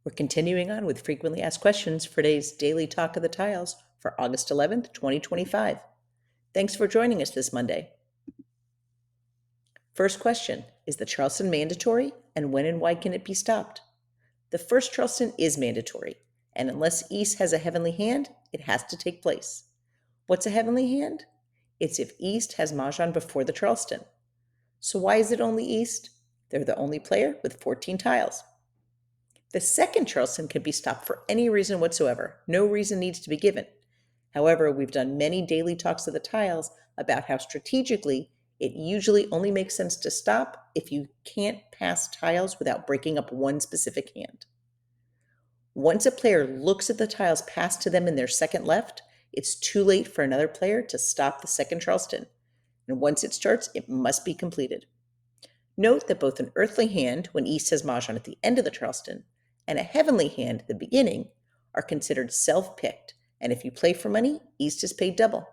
We're continuing on with frequently asked questions for today's Daily Talk of the Tiles for August 11th, 2025. Thanks for joining us this Monday. First question, is the Charleston mandatory, and when and why can it be stopped? The first Charleston is mandatory, and unless East has a heavenly hand, it has to take place. What's a heavenly hand? It's if East has Mahjong before the Charleston. So why is it only East? They're the only player with 14 tiles. The second Charleston can be stopped for any reason whatsoever. No reason needs to be given. However, we've done many daily talks of the tiles about how strategically it usually only makes sense to stop if you can't pass tiles without breaking up one specific hand. Once a player looks at the tiles passed to them in their second left, it's too late for another player to stop the second Charleston. And once it starts, it must be completed. Note that both an earthly hand, when East has Mahjong at the end of the Charleston, and a heavenly hand at the beginning are considered self-picked, and if you play for money, East is paid double.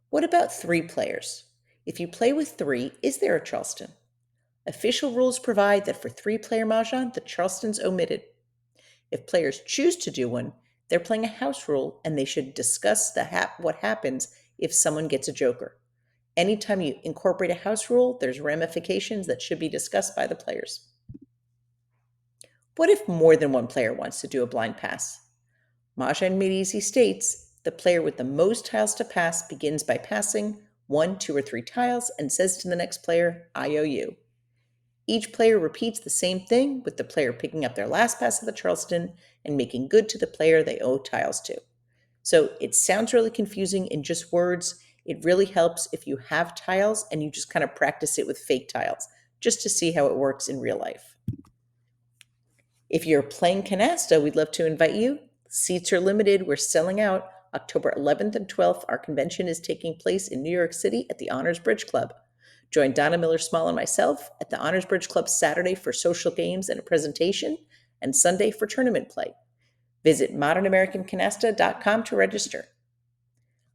What about 3 players? If you play with 3, is there a Charleston? Official rules provide that for 3-player Mahjong, the Charleston's omitted. If players choose to do one, they're playing a house rule, and they should discuss what happens if someone gets a joker. Anytime you incorporate a house rule, there's ramifications that should be discussed by the players. What if more than one player wants to do a blind pass? Mahjong Made Easy states, the player with the most tiles to pass begins by passing 1, 2, or 3 tiles and says to the next player, I owe you. Each player repeats the same thing, with the player picking up their last pass of the Charleston and making good to the player they owe tiles to. So it sounds really confusing in just words. It really helps if you have tiles and you just kind of practice it with fake tiles, just to see how it works in real life. If you're playing Canasta, we'd love to invite you. Seats are limited. We're selling out. October 11th and 12th, our convention is taking place in New York City at the Honors Bridge Club. Join Donna Miller-Small and myself at the Honors Bridge Club Saturday for social games and a presentation, and Sunday for tournament play. Visit modernamericancanasta.com to register.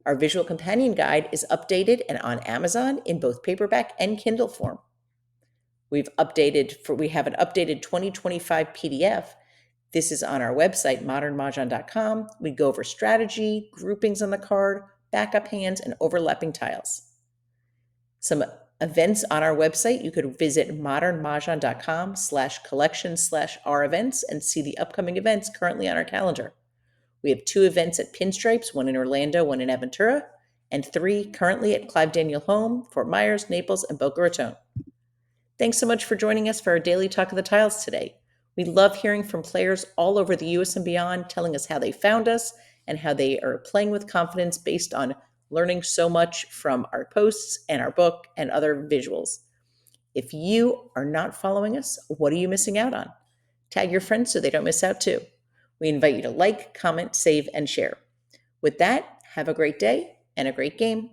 Our visual companion guide is updated and on Amazon in both paperback and Kindle form. We have an updated 2025 PDF. This is on our website, modernmahjong.com. We go over strategy, groupings on the card, backup hands, and overlapping tiles. Some events on our website, you could visit modernmahjong.com/collection/our events and see the upcoming events currently on our calendar. We have 2 events at Pinstripes, one in Orlando, one in Aventura, and 3 currently at Clive Daniel Home, Fort Myers, Naples, and Boca Raton. Thanks so much for joining us for our Daily Talk of the Tiles today. We love hearing from players all over the U.S. and beyond, telling us how they found us and how they are playing with confidence based on learning so much from our posts and our book and other visuals. If you are not following us, what are you missing out on? Tag your friends so they don't miss out too. We invite you to like, comment, save, and share. With that, have a great day and a great game.